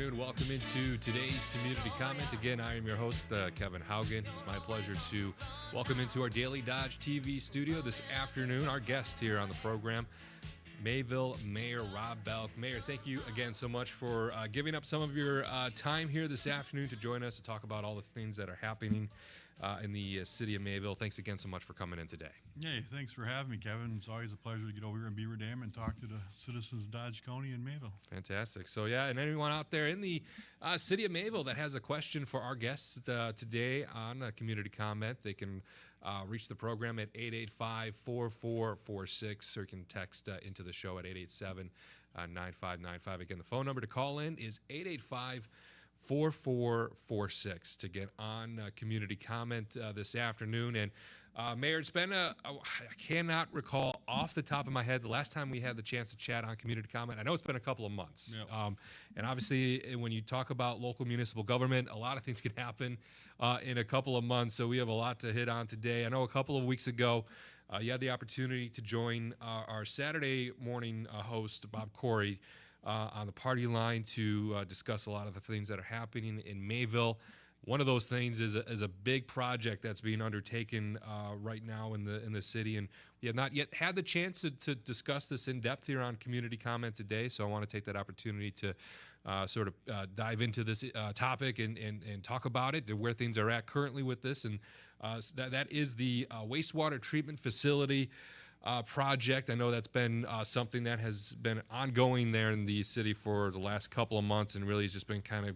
afternoon. Welcome into today's Community Comment. Again, I am your host, Kevin Haugen. It's my pleasure to welcome into our Daily Dodge TV studio this afternoon our guest here on the program, Mayville Mayor Rob Boelk. Mayor, thank you again so much for giving up some of your time here this afternoon to join us to talk about all the things that are happening in the city of Mayville. Thanks again so much for coming in today. Hey, thanks for having me, Kevin. It's always a pleasure to get over here in Beaver Dam and talk to the citizens of Dodge County and Mayville. Fantastic. So, yeah, and anyone out there in the city of Mayville that has a question for our guests today on Community Comment, they can reach the program at 885-4446, or you can text into the show at 887-9595. Again, the phone number to call in is 885-4446 to get on Community Comment this afternoon. And Mayor, it's been I cannot recall off the top of my head the last time we had the chance to chat on Community Comment. I know it's been a couple of months. Yep. And obviously, when you talk about local municipal government, a lot of things can happen in a couple of months. So we have a lot to hit on today. I know a couple of weeks ago, you had the opportunity to join our Saturday morning host, Bob Corey, on the party line to discuss a lot of the things that are happening in Mayville. One of those things is a big project that's being undertaken right now in the city, and we have not yet had the chance to discuss this in depth here on Community Comment today. So I want to take that opportunity to sort of dive into this topic and talk about it, where things are at currently with this, and that is the wastewater treatment facility project. I know that's been something that has been ongoing there in the city for the last couple of months, and really has just been kind of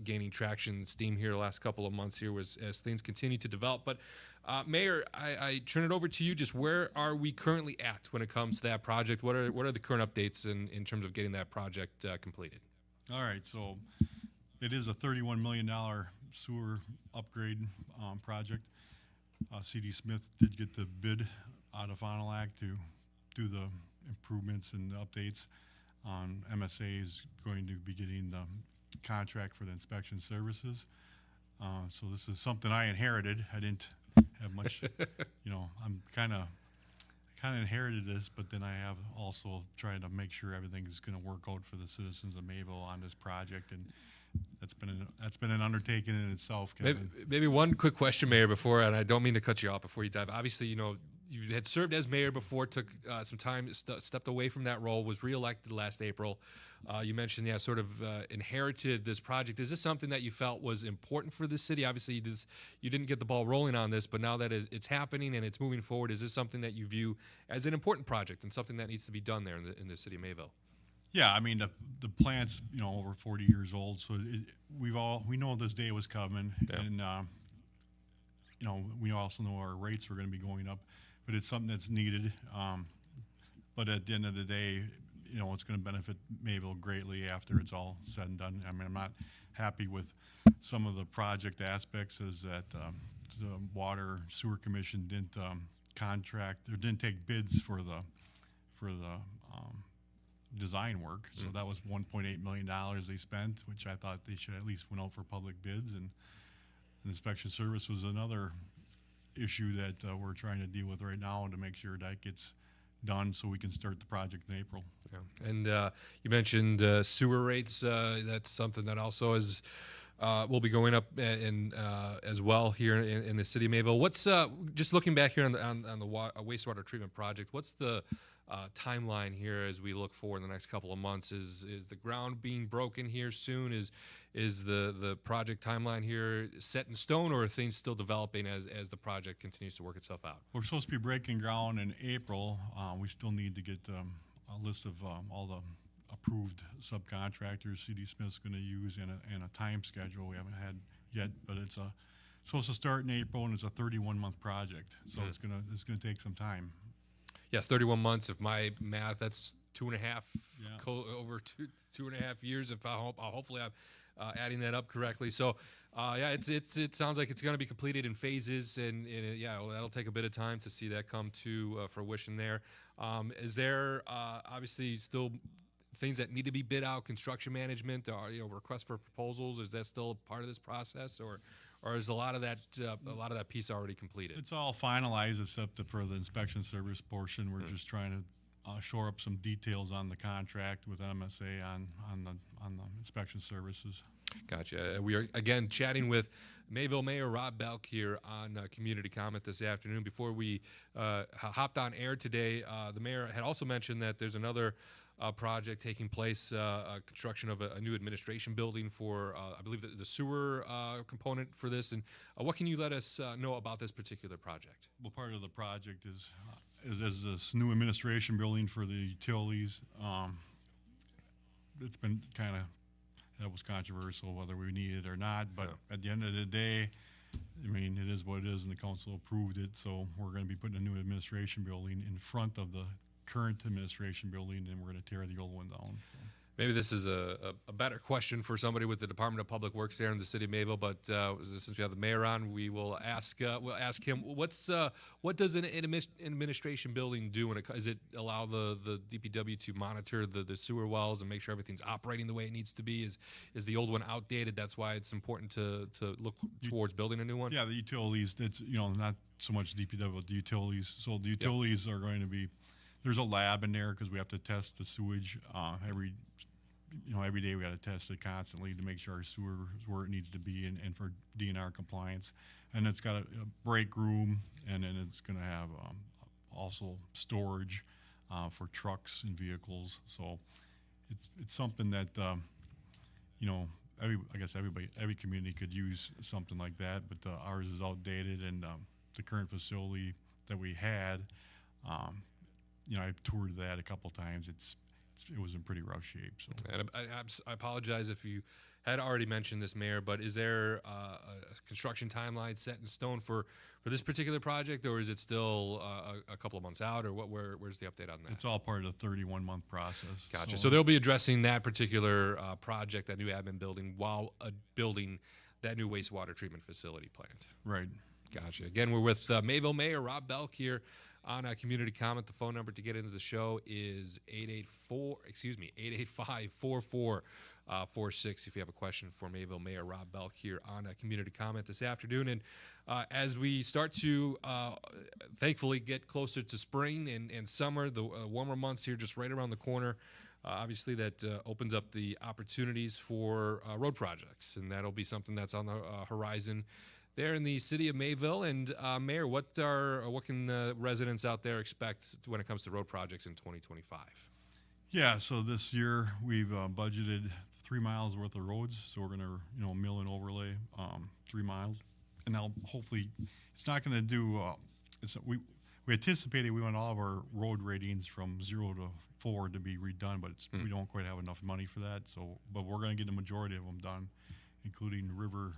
gaining traction and steam here the last couple of months here as things continue to develop. But Mayor, I turn it over to you. Just where are we currently at when it comes to that project? What are the current updates in terms of getting that project completed? All right, so it is a $31 million sewer upgrade project. C.D. Smith did get the bid out of Fond du Lac to do the improvements and the updates. MSA is going to be getting the contract for the inspection services. So this is something I inherited. I didn't have much, I'm kind of inherited this, but then I have also tried to make sure everything is going to work out for the citizens of Mayville on this project, and that's been an undertaking in itself, Kevin. Maybe one quick question, Mayor, before, and I don't mean to cut you off before you dive. Obviously, you had served as mayor before, took some time, stepped away from that role, was reelected last April. You mentioned, sort of inherited this project. Is this something that you felt was important for the city? Obviously, you didn't get the ball rolling on this, but now that it's happening and it's moving forward, is this something that you view as an important project and something that needs to be done there in the city of Mayville? Yeah, I mean the plant's over 40 years old, so we know this day was coming, yeah. And we also know our rates were going to be going up, but it's something that's needed. But at the end of the day, it's going to benefit Mayville greatly after it's all said and done. I mean, I'm not happy with some of the project aspects, is that the Water Sewer Commission didn't contract or didn't take bids for the design work. So that was $1.8 million they spent, which I thought they should at least went out for public bids. And the inspection service was another issue that we're trying to deal with right now to make sure that gets done so we can start the project in April. Yeah. And you mentioned sewer rates. That's something that also is will be going up as well here in the city of Mayville. What's just looking back here on the wastewater treatment project? What's the timeline here as we look forward in the next couple of months? Is the ground being broken here soon? Is the project timeline here set in stone, or are things still developing as the project continues to work itself out? We're supposed to be breaking ground in April. We still need to get a list of all the approved subcontractors C.D. Smith's going to use and a time schedule we haven't had yet, but it's supposed to start in April, and it's a 31-month project, so it's gonna take some time. Yes, 31 months. If my math, that's 2.5, over two and a half years. If hopefully I'm adding that up correctly. So, it sounds like it's going to be completed in phases, and that'll take a bit of time to see that come to fruition there. Is there obviously still things that need to be bid out, construction management, or requests for proposals? Is that still part of this process, or is a lot of that piece already completed? It's all finalized except for the inspection service portion. We're just trying to shore up some details on the contract with MSA on the inspection services. Gotcha. We are again chatting with Mayville Mayor Rob Boelk here on Community Comment this afternoon. Before we hopped on air today, the mayor had also mentioned that there's another project taking place, construction of a new administration building for, I believe, the sewer component for this. And what can you let us know about this particular project? Well, part of the project is this new administration building for the utilities. It's been that was controversial whether we need it or not, but at the end of the day, I mean, it is what it is, and the council approved it, so we're going to be putting a new administration building in front of the current administration building, and we're going to tear the old one down. Maybe this is a better question for somebody with the Department of Public Works there in the city of Mayville, but since we have the mayor on, we will ask him what does an administration building do? Does it allow the DPW to monitor the sewer wells and make sure everything's operating the way it needs to be? Is the old one outdated? That's why it's important to look towards building a new one. Yeah, the utilities. That's not so much DPW, but the utilities. So the utilities are going to be. There's a lab in there because we have to test the sewage every day. We got to test it constantly to make sure our sewer is where it needs to be and for DNR compliance. And it's got a break room, and then it's going to have also storage for trucks and vehicles. So it's something that every community could use something like that. But ours is outdated, and the current facility that we had. I've toured that a couple times. It was in pretty rough shape. So, and I apologize if you had already mentioned this, Mayor, but is there a construction timeline set in stone for this particular project, or is it still a couple of months out, or where's the update on that? It's all part of the 31-month process. Gotcha. So they'll be addressing that particular project, that new admin building, while building that new wastewater treatment facility plant. Right. Gotcha. Again, we're with Mayville Mayor Rob Boelk here on a Community Comment. The phone number to get into the show is 885-4446 if you have a question for Mayville Mayor Rob Boelk here on a Community Comment this afternoon. And as we start to thankfully get closer to spring and summer, the warmer months here just right around the corner, obviously that opens up the opportunities for road projects, and that'll be something that's on the horizon there in the city of Mayville. And Mayor, what can residents out there expect when it comes to road projects in 2025? Yeah, so this year we've budgeted 3 miles worth of roads. So we're going to mill and overlay 3 miles, and now hopefully it's not going to do. We anticipated we want all of our road ratings from 0 to 4 to be redone, but we don't quite have enough money for that. So, but we're going to get the majority of them done, including River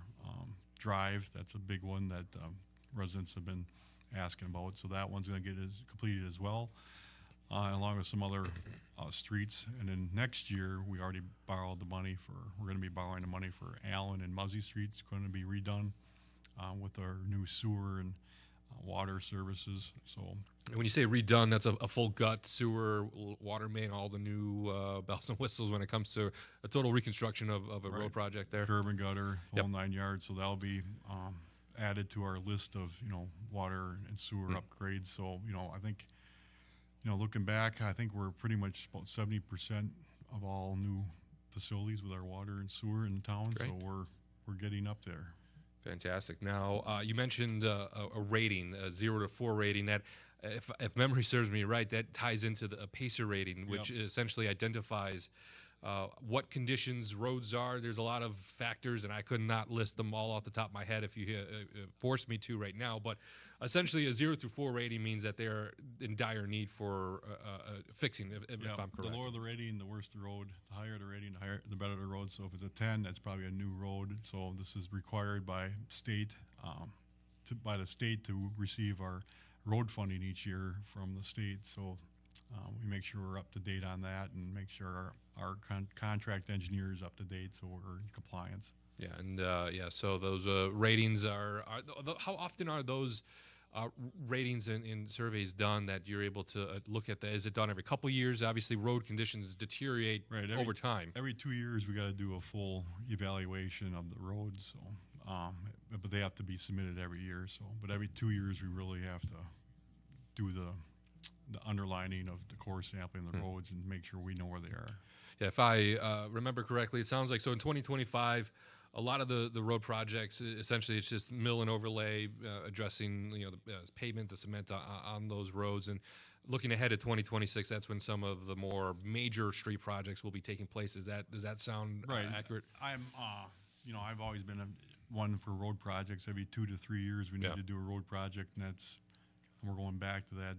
Drive. That's a big one that residents have been asking about. So that one's going to get completed as well, along with some other streets. And then next year, we already borrowed the money we're going to be borrowing the money for Allen and Muzzy Streets, going to be redone with our new sewer and water services. So when you say redone, that's a full gut sewer, water main, all the new bells and whistles when it comes to a total reconstruction of a road project there. Curb and gutter, whole 9 yards. So that'll be added to our list of water and sewer upgrades. So I think looking back, I think we're pretty much about 70% of all new facilities with our water and sewer in town. Great. So we're getting up there. Fantastic. Now, you mentioned a rating, a 0 to 4 rating. That, if memory serves me right, that ties into a PACER rating, which essentially identifies what conditions roads are. There's a lot of factors, and I could not list them all off the top of my head if you forced me to right now. But essentially, a 0 through 4 rating means that they're in dire need for fixing, if I'm correct. The lower the rating, the worse the road. The higher the rating, the better the road. So if it's a 10, that's probably a new road. So this is required by the state to receive our road funding each year from the state. So we make sure we're up to date on that, and make sure our contract engineer is up to date, so we're in compliance. Yeah, and so those ratings are how often are those ratings and surveys done that you're able to look at that? Is it done every couple years? Obviously, road conditions deteriorate over time. Every 2 years, we got to do a full evaluation of the roads. So, but they have to be submitted every year. So, but every 2 years, we really have to do the underlining of the core sampling of the roads and make sure we know where they are. Yeah, if I remember correctly, it sounds like so in 2025, a lot of the road projects essentially it's just mill and overlay, addressing the pavement, the cement on those roads, and looking ahead to 2026. That's when some of the more major street projects will be taking place. Does that sound accurate? I'm I've always been one for road projects. Every 2 to 3 years we need to do a road project, and we're going back to that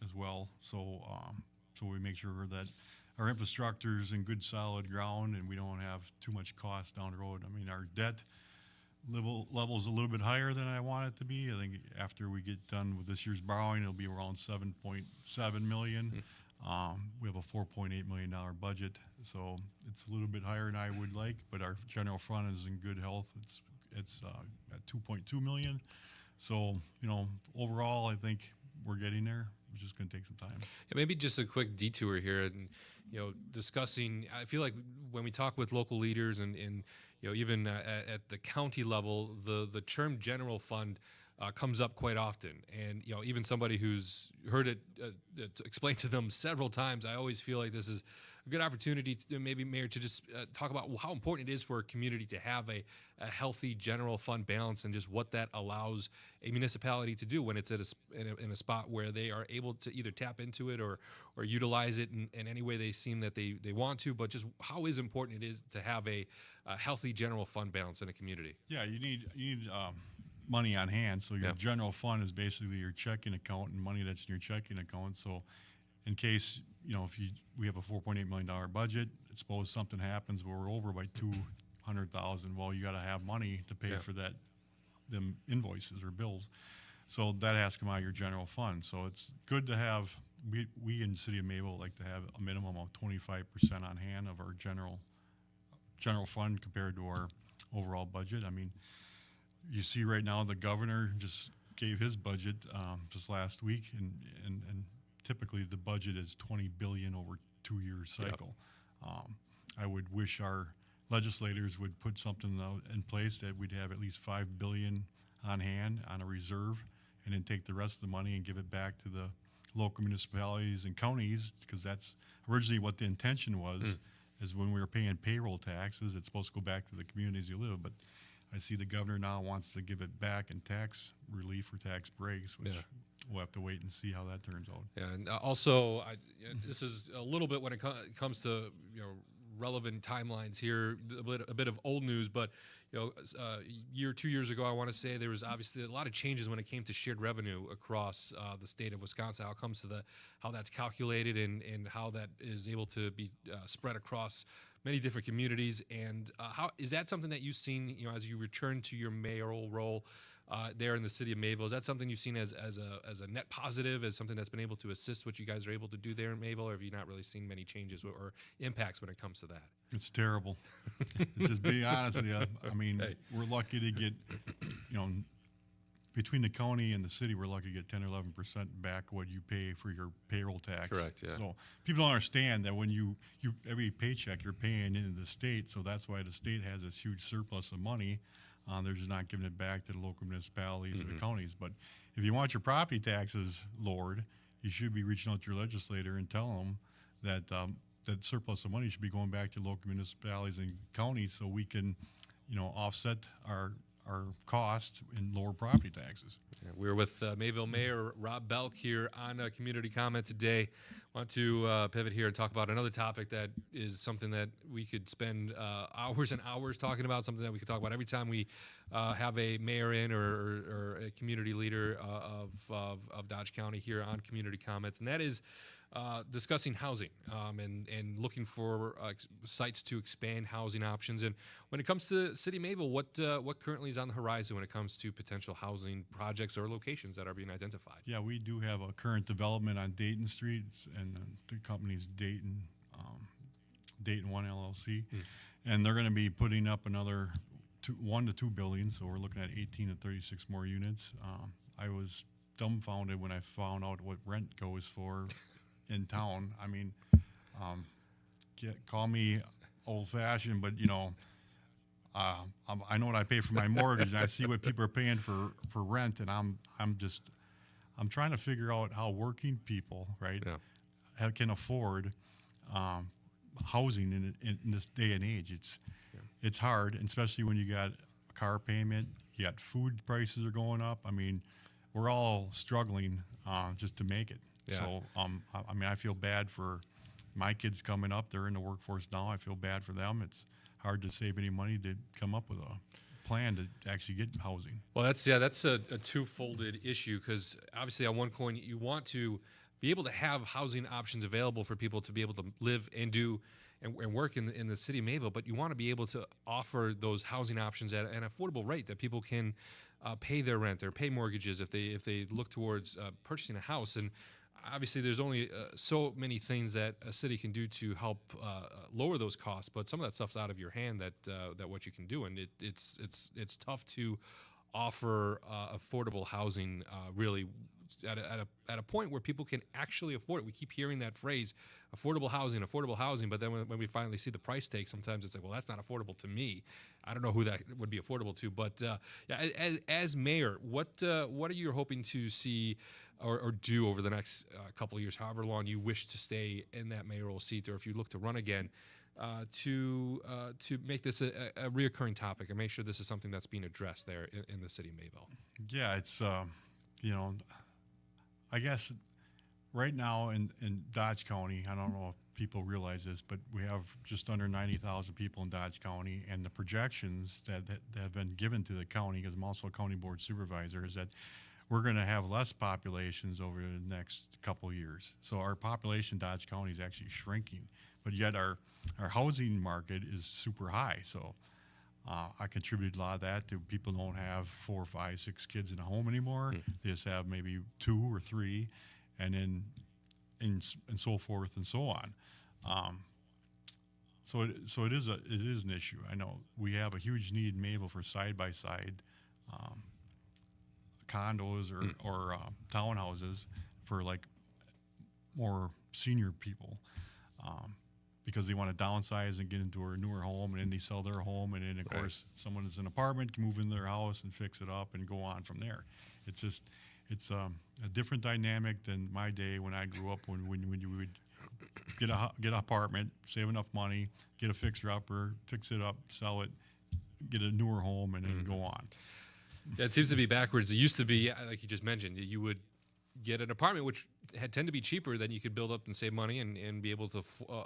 as well. So so we make sure that our infrastructure is in good solid ground and we don't have too much cost down the road. I mean, our debt level is a little bit higher than I want it to be. I think after we get done with this year's borrowing, it'll be around 7.7 million. We have a $4.8 million budget, so it's a little bit higher than I would like, but our general fund is in good health. It's at 2.2 million. So, overall, I think we're getting there. It's just going to take some time. Yeah, maybe just a quick detour here, and discussing. I feel like when we talk with local leaders and even at the county level, the term general fund comes up quite often, and even somebody who's heard it explained to them several times. I always feel like this is a good opportunity to maybe, Mayor, to just talk about how important it is for a community to have a healthy general fund balance, and just what that allows a municipality to do when it's in a spot where they are able to either tap into it or utilize it in any way they seem that they want to, but just how important it is to have a healthy general fund balance in a community. Yeah, you need money on hand. So your general fund is basically your checking account and money that's in your checking account. So in case, if we have a $4.8 million budget, suppose something happens where we're over by 200,000, well, you got to have money to pay for them invoices or bills. So that has to come out of your general fund. So it's good to have, we in the city of Mayville like to have a minimum of 25% on hand of our general fund compared to our overall budget. I mean, you see right now the governor just gave his budget just last week, and typically the budget is $20 billion over 2-year cycle. I would wish our legislators would put something in place that we'd have at least $5 billion on hand on a reserve, and then take the rest of the money and give it back to the local municipalities and counties, because that's originally what the intention was. Is when we were paying payroll taxes, it's supposed to go back to the communities you live. But I see the governor now wants to give it back in tax relief or tax breaks, which we'll have to wait and see how that turns out. Yeah, and also this is a little bit when it comes to relevant timelines here, a bit of old news, but 2 years ago, I want to say there was obviously a lot of changes when it came to shared revenue across the state of Wisconsin. How it comes to how that's calculated and how that is able to be spread across many different communities. And how is that something that you've seen, as you return to your mayoral role there in the city of Mayville? Is that something you've seen as a net positive, as something that's been able to assist what you guys are able to do there in Mayville, or have you not really seen many changes or impacts when it comes to that? It's terrible. Just being honest with you. I mean, we're lucky to get, between the county and the city, we're lucky to get 10 or 11% back what you pay for your payroll tax. Correct, yeah. So people don't understand that when you every paycheck you're paying into the state, so that's why the state has this huge surplus of money. They're just not giving it back to the local municipalities and the counties. But if you want your property taxes lowered, you should be reaching out to your legislator and tell them that that surplus of money should be going back to local municipalities and counties, so we can, offset our cost and lower property taxes. Yeah, we're with Mayville Mayor Rob Boelk here on Community Comment today. Want to pivot here and talk about another topic that is something that we could spend hours and hours talking about, something that we could talk about every time we have a mayor in or a community leader of Dodge County here on Community Comment, and that is discussing housing and looking for sites to expand housing options. And when it comes to City of Mayville, what currently is on the horizon when it comes to potential housing projects or locations that are being identified? Yeah, we do have a current development on Dayton Street, and the company's Dayton 1 LLC, and they're going to be putting up another 1 to 2 buildings. So we're looking at 18 to 36 more units. I was dumbfounded when I found out what rent goes for in town. I mean, call me old-fashioned, but I know what I pay for my mortgage, and I see what people are paying for rent, and I'm trying to figure out how working people, right, can afford housing in this day and age. It's hard, especially when you got a car payment, you got food prices are going up. I mean, we're all struggling just to make it. Yeah. So, I mean, I feel bad for my kids coming up. They're in the workforce now. I feel bad for them. It's hard to save any money to come up with a plan to actually get housing. Well, that's a two-folded issue, because obviously on one coin you want to be able to have housing options available for people to be able to live and do and work in the city of Mayville, but you want to be able to offer those housing options at an affordable rate that people can pay their rent or pay mortgages if they look towards purchasing a house. And obviously there's only so many things that a city can do to help lower those costs, but some of that stuff's out of your hand that what you can do, and it's tough to offer affordable housing really at a point where people can actually afford it. We keep hearing that phrase, affordable housing, but then when we finally see the price tag, sometimes it's like, well, that's not affordable to me. I don't know who that would be affordable to, but as mayor, what are you hoping to see or do over the next couple of years, however long you wish to stay in that mayoral seat, or if you look to run again, to make this a reoccurring topic and make sure this is something that's being addressed there in the city of Mayville? Yeah, it's I guess right now in Dodge County, I don't know if people realize this, but we have just under 90,000 people in Dodge County, and the projections that have been given to the county, because I'm also a county board supervisor, is that we're going to have less populations over the next couple of years. So our population in Dodge County is actually shrinking, but yet our housing market is super high. So I contribute a lot of that to people don't have 4, 5, 6 kids in a home anymore. They just have maybe 2 or 3, and then and so forth and so on. So it is an issue. I know we have a huge need in Mayville for side-by-side condos or townhouses for like more senior people. Because they want to downsize and get into a newer home, and then they sell their home, and then of course someone that's in an apartment can move in their house and fix it up and go on from there. It's a different dynamic than my day when I grew up, when you would get an apartment, save enough money, get a fixer-upper, fix it up, sell it, get a newer home, and then go on. Yeah, it seems to be backwards. It used to be, like you just mentioned, you would get an apartment, which tend to be cheaper, than you could build up and save money and be able to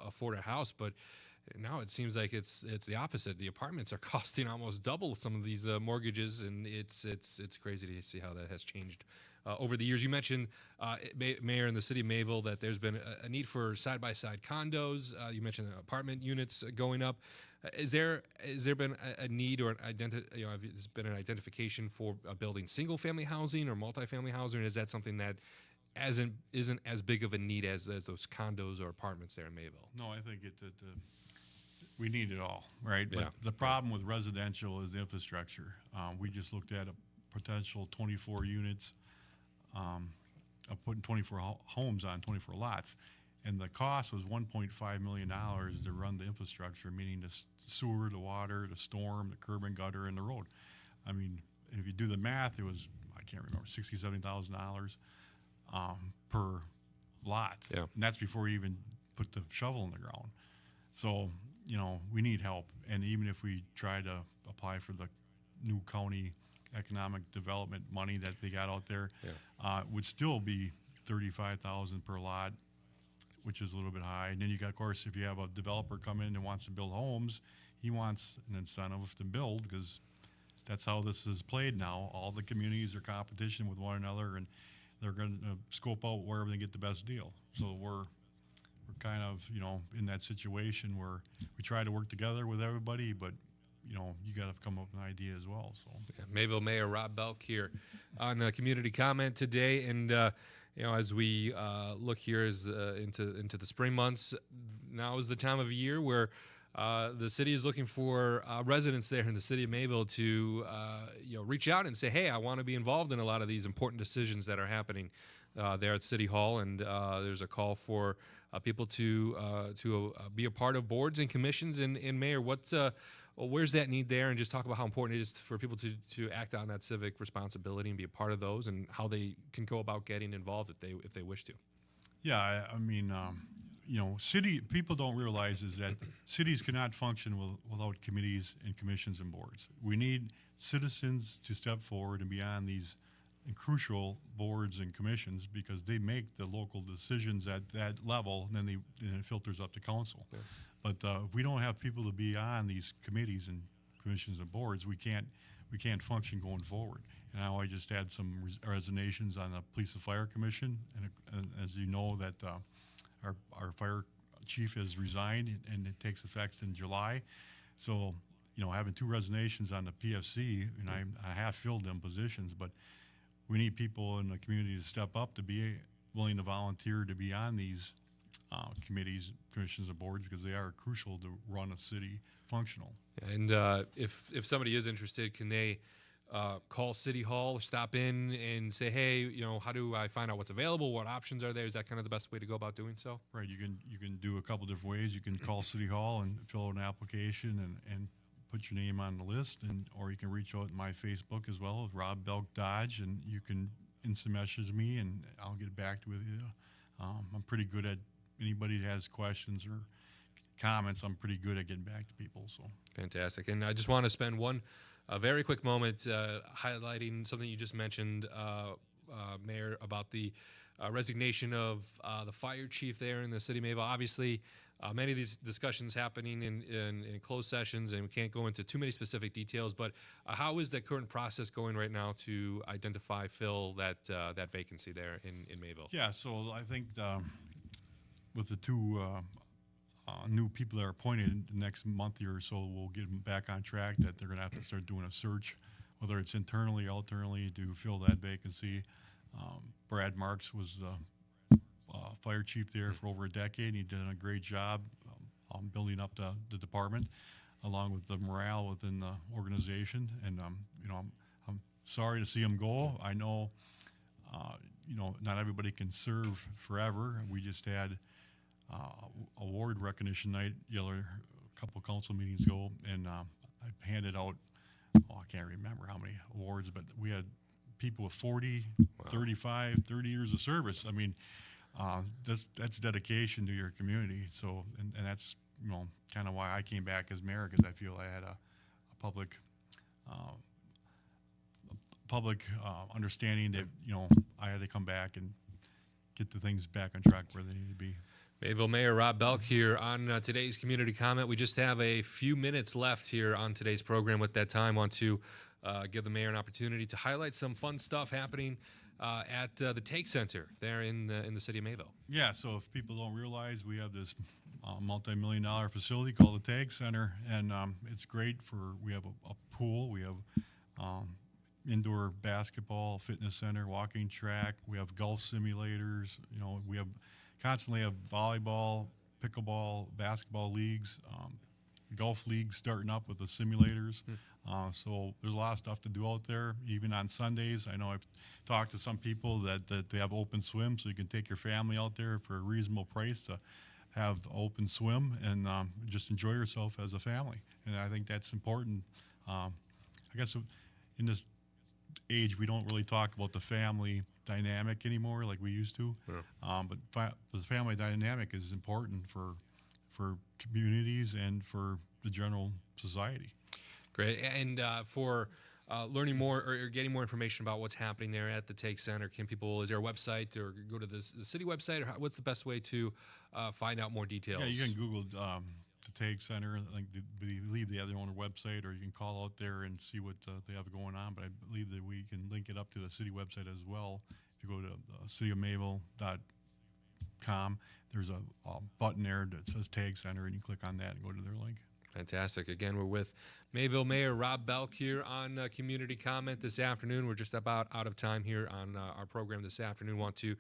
afford a house. But now it seems like it's the opposite. The apartments are costing almost double some of these mortgages, and it's crazy to see how that has changed over the years. You mentioned, Mayor, in the city of Mayville, that there's been a need for side-by-side condos. You mentioned apartment units going up. Is there been a need or has been an identification for building single-family housing or multifamily housing, or is that something that isn't as big of a need as those condos or apartments there in Mayville? No, I think we need it all, right? But the problem with residential is the infrastructure. We just looked at a potential 24 units, of putting 24 homes on 24 lots. And the cost was $1.5 million to run the infrastructure, meaning the sewer, the water, the storm, the curb and gutter, and the road. I mean, if you do the math, it was, I can't remember, $67,000 per lot. Yeah. And that's before you even put the shovel in the ground. So, we need help. And even if we try to apply for the new county economic development money that they got out there, it would still be $35,000 per lot, which is a little bit high. And then you got, of course, if you have a developer come in and wants to build homes, he wants an incentive to build, because that's how this is played now. All the communities are competition with one another, and they're going to scope out wherever they get the best deal. So we're kind of, in that situation where we try to work together with everybody, but you got to come up with an idea as well. So Mayville Mayor Rob Boelk here on Community Comment today, and as we look here into the spring months, now is the time of year where the city is looking for residents there in the city of Mayville to reach out and say, hey, I want to be involved in a lot of these important decisions that are happening there at City Hall, and there's a call for people to be a part of boards and commissions. And Mayor, well, where's that need there, and just talk about how important it is for people to act on that civic responsibility and be a part of those, and how they can go about getting involved if they wish to. Yeah, I mean, city people don't realize is that cities cannot function without committees and commissions and boards. We need citizens to step forward and be on these crucial boards and commissions because they make the local decisions at that level, and then it filters up to council. Yeah. But if we don't have people to be on these committees and commissions and boards, we can't function going forward. And now I just had some resignations on the Police and Fire Commission, and as you know, that our fire chief has resigned, and it takes effect in July. So, having 2 resignations on the PFC, and I have filled them positions, but we need people in the community to step up, to be willing to volunteer to be on these committees, commissions, and boards, because they are crucial to run a city functional. And if somebody is interested, can they call City Hall or stop in and say, hey, how do I find out what's available? What options are there? Is that kind of the best way to go about doing so? Right. You can do a couple different ways. You can call City Hall and fill out an application and put your name on the list, or you can reach out to my Facebook as well, Rob Boelk Dodge, and you can instant message me, and I'll get back with you. I'm pretty good at anybody that has questions or comments. I'm pretty good at getting back to people. So fantastic. And I just want to spend a very quick moment highlighting something you just mentioned, Mayor, about the resignation of the fire chief there in the city of Mayville. Obviously, many of these discussions happening in closed sessions, and we can't go into too many specific details, but how is the current process going right now to fill that vacancy there in Mayville? Yeah, so I think with the 2 new people that are appointed the next month or so, we'll get them back on track, that they're going to have to start doing a search, whether it's internally or externally, to fill that vacancy. Brad Marks was the fire chief there for over a decade, and he did a great job building up the department, along with the morale within the organization. And I'm sorry to see him go. I know not everybody can serve forever. We just had award recognition night a couple council meetings ago, and I handed out, I can't remember how many awards, but we had people with 40, wow, 35, 30 years of service. I mean, that's dedication to your community. So, and that's kind of why I came back as mayor, because I feel I had a public understanding that I had to come back and get the things back on track where they need to be. Mayville Mayor Rob Boelk here on today's community comment. We just have a few minutes left here on today's program. With that time, want to give the mayor an opportunity to highlight some fun stuff happening at the Take Center there in the city of Mayville. Yeah, so if people don't realize, we have this multi-million-dollar facility called the Take Center, and it's great we have a pool, we have indoor basketball, fitness center, walking track, we have golf simulators, we constantly have volleyball, pickleball, basketball leagues, golf leagues starting up with the simulators. So there's a lot of stuff to do out there, even on Sundays. I know I've talked to some people that they have open swim, so you can take your family out there for a reasonable price to have open swim and just enjoy yourself as a family. And I think that's important. I guess in this age, we don't really talk about the family dynamic anymore like we used to. Yeah. But the family dynamic is important for communities and for the general society. Great. And for learning more or getting more information about what's happening there at the Take Center, is there a website, or go to the city website, or what's the best way to find out more details? Yeah, you can Google the Take Center. I believe they have their own website, or you can call out there and see what they have going on. But I believe that we can link it up to the city website as well. If you go to cityofmayville.com, there's a button there that says Take Center, and you click on that and go to their link. Fantastic. Again, we're with Mayville Mayor Rob Boelk here on Community Comment this afternoon. We're just about out of time here on our program this afternoon. Want to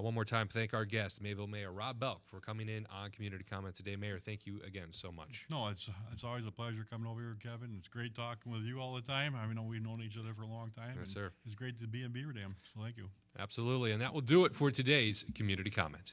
one more time thank our guest, Mayville Mayor Rob Boelk, for coming in on Community Comment today. Mayor, thank you again so much. No, it's always a pleasure coming over here, Kevin. It's great talking with you all the time. I know we've known each other for a long time. Yes, sir. It's great to be in Beaver Dam, so thank you. Absolutely. And that will do it for today's Community Comment.